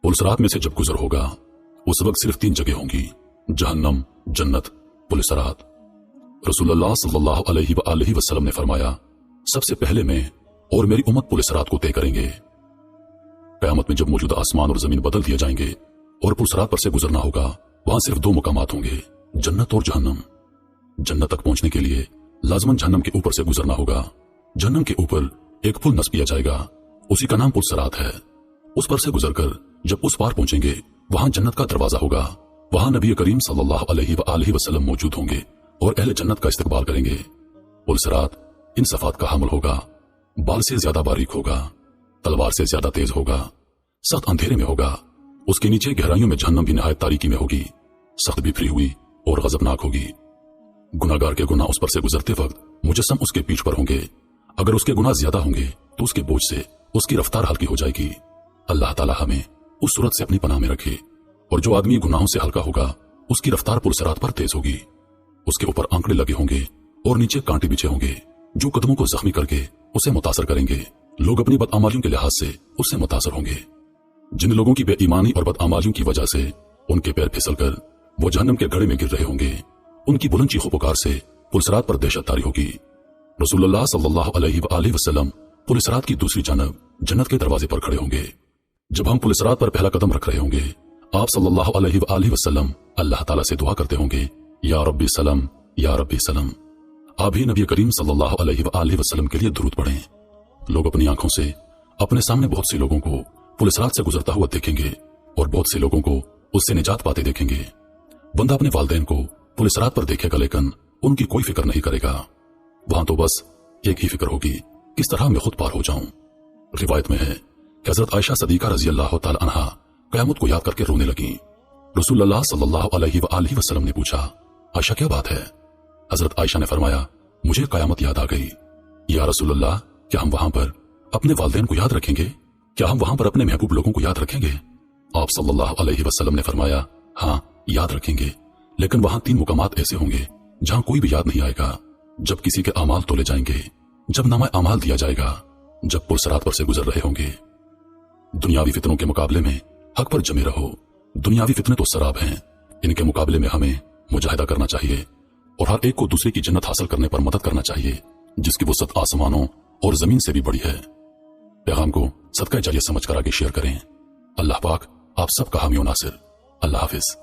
पुलसरात में से जब गुजर होगा उस वक्त सिर्फ 3 जगह होंगी, जहन्नम, जन्नत, पुलसरात। रसूलुल्लाह सल्लल्लाहु अलैहि वसल्लम ने फरमाया, सबसे पहले मैं और मेरी उम्मत पुलसरात को तय करेंगे। क़यामत में जब मौजूदा आसमान और जमीन बदल दिए जाएंगे और पुलसरात पर से गुजरना होगा, वहां सिर्फ 2 मुकामात होंगे, जन्नत और जहन्नम। जन्नत तक पहुंचने के लिए लाजमन जहन्नम के ऊपर से गुजरना होगा। जहन्नम के ऊपर एक पुल नस्ब किया जाएगा, उसी का नाम पुलसरात है। उस पर से गुजरकर जब उस पार पहुंचेंगे वहां जन्नत का दरवाजा होगा। वहां नबी करीम सल्लल्लाहु अलैहि वसल्लम मौजूद होंगे और अहले जन्नत का इस्तकबाल करेंगे। पुलसरात इन सफात का हमल होगा, बाल से ज्यादा बारीक होगा, तलवार से ज्यादा तेज होगा, सख्त अंधेरे में होगा। उसके नीचे गहराइयों में जहन्नम भी निहायत तारीकी में होगी, सख्त बिखरी हुई और गजबनाक होगी। गुनाहगार के गुनाह उस पर से गुजरते वक्त मुजस्सम उसके पीठ पर होंगे। अगर उसके गुनाह ज्यादा होंगे तो उसके बोझ से उसकी रफ्तार हल्की हो जाएगी। अल्लाह ताला हमें उस सूरत से अपनी पनाह में रखे। और जो आदमी गुनाहों से हल्का होगा उसकी रफ्तार पुलसरात पर तेज होगी। उसके ऊपर आंकड़े लगे होंगे और नीचे कांटे बिछे होंगे जो कदमों को जख्मी करके उसे मुतासर करेंगे। लोग अपनी बदआमालियों के लिहाज से उससे मुतासर होंगे। जिन लोगों की बेईमानी और बदआमालियों की वजह से उनके पैर फिसलकर वो जहन्नम के गड्ढे में गिर रहे होंगे, उनकी बुलंद चीखों पुकार से पुलसरात पर दहशत तारी होगी। रसूलुल्लाह सल्लल्लाहु अलैहि वसल्लम पुलसरात की दूसरी जानब जन्नत के दरवाजे पर खड़े होंगे। जब हम पुलसरात पर पहला कदम रख रहे होंगे, आप सल्लल्लाहु अलैहि वसल्लम अल्लाह ताला से दुआ करते होंगे, या रब्बी सलम, या रब्बी सलम। आप भी नबी करीम सल्लल्लाहु अलैहि वसल्लम के लिए दुरूद पढ़ें। लोग अपनी आंखों से अपने सामने बहुत से लोगों को पुलसरात से गुजरता हुआ देखेंगे और बहुत से लोगों को उससे निजात पाते देखेंगे। बंदा अपने वालिदैन को पुलसरात पर देखेगा लेकिन उनकी कोई फिक्र नहीं करेगा। वहां तो बस एक ही फिक्र होगी, किस तरह मैं खुद पार हो जाऊं। रिवायत में है कि हजरत आयशा सदीका रजी अल्लाह तआला अन्हा कयामत को याद करके रोने लगी। रसूलुल्लाह सल्लल्लाहु अलैहि वसल्लम ने पूछा, आयशा क्या बात है? हजरत आयशा ने फरमाया, मुझे कयामत याद आ गई। या रसूलुल्लाह, क्या हम वहां पर अपने वालिदैन को याद रखेंगे? क्या हम वहां पर अपने महबूब लोगों को याद रखेंगे? आप सल्लल्लाहु अलैहि वसल्लम ने फरमाया, हाँ याद रखेंगे, लेकिन वहां 3 मुकामात ऐसे होंगे जहां कोई भी याद नहीं आएगा। जब किसी के अमाल तोले जाएंगे, जब नामा अमाल दिया जाएगा, जब पुलसरात पर से गुजर रहे होंगे। दुनियावी फितनों के मुकाबले में हक पर जमे रहो। दुनियावी फितने तो शराब हैं, इनके मुकाबले में हमें मुजाहिदा करना चाहिए और हर एक को दूसरे की जन्नत हासिल करने पर मदद करना चाहिए, जिसकी वुसअत आसमानों और जमीन से भी बड़ी है। पैगाम को सदका जारिया समझकर आगे शेयर करें। अल्लाह पाक आप सबका हामी व नासिर। अल्लाह हाफिज।